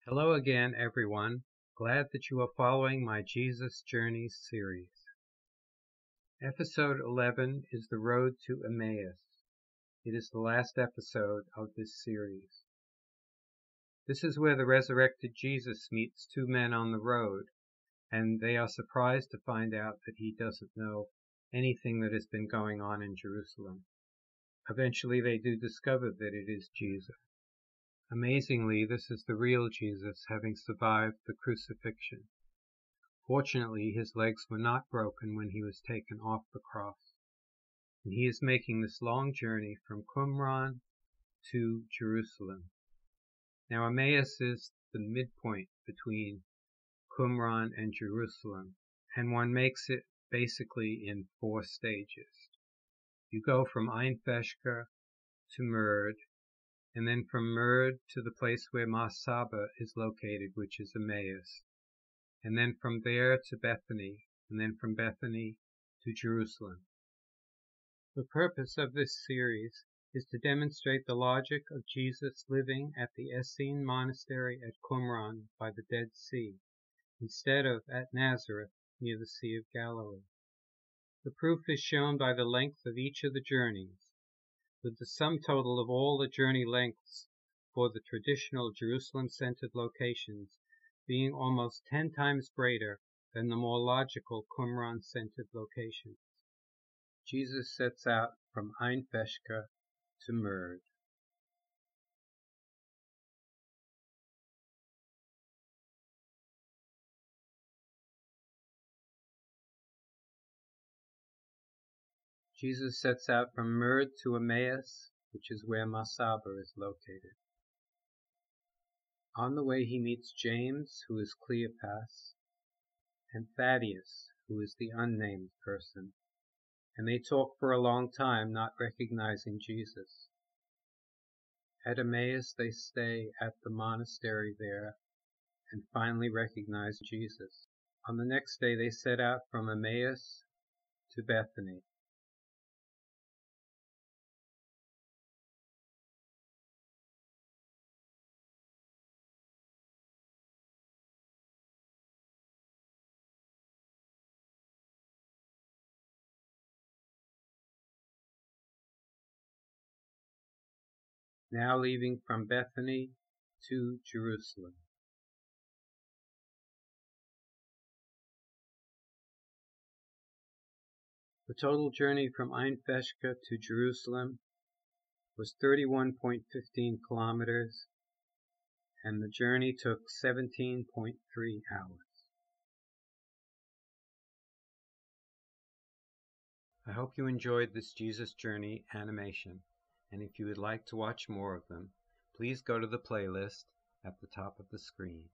Hello again, everyone. Glad that you are following my Jesus Journeys series. Episode 11 is The Road to Emmaus. It is the last episode of this series. This is where the resurrected Jesus meets two men on the road, and they are surprised to find out that he doesn't know anything that has been going on in Jerusalem. Eventually they do discover that it is Jesus. Amazingly, this is the real Jesus, having survived the crucifixion. Fortunately, his legs were not broken when he was taken off the cross, and he is making this long journey from Qumran to Jerusalem. Now, Emmaus is the midpoint between Qumran and Jerusalem, and one makes it basically in 4 stages. You go from to Mird, and then from Mird to the place where Mar Saba is located, which is Emmaus, and then from there to Bethany, and then from Bethany to Jerusalem. The purpose of this series is to demonstrate the logic of Jesus living at the Essene monastery at Qumran by the Dead Sea, instead of at Nazareth near the Sea of Galilee. The proof is shown by the length of each of the journeys, with the sum total of all the journey lengths for the traditional Jerusalem-centered locations being almost 10 times greater than the more logical Qumran-centered locations. Jesus sets out from to Mird. Jesus sets out from Mird to Emmaus, which is where Mar Saba is located. On the way he meets James, who is Cleopas, and Thaddeus, who is the unnamed person, and they talk for a long time, not recognizing Jesus. At Emmaus they stay at the monastery there and finally recognize Jesus. On the next day they set out from Emmaus to Bethany. Now leaving from Bethany to Jerusalem. The total journey from to Jerusalem was 31.15 kilometers, and the journey took 17.3 hours. I hope you enjoyed this Jesus Journey animation, and if you would like to watch more of them, please go to the playlist at the top of the screen.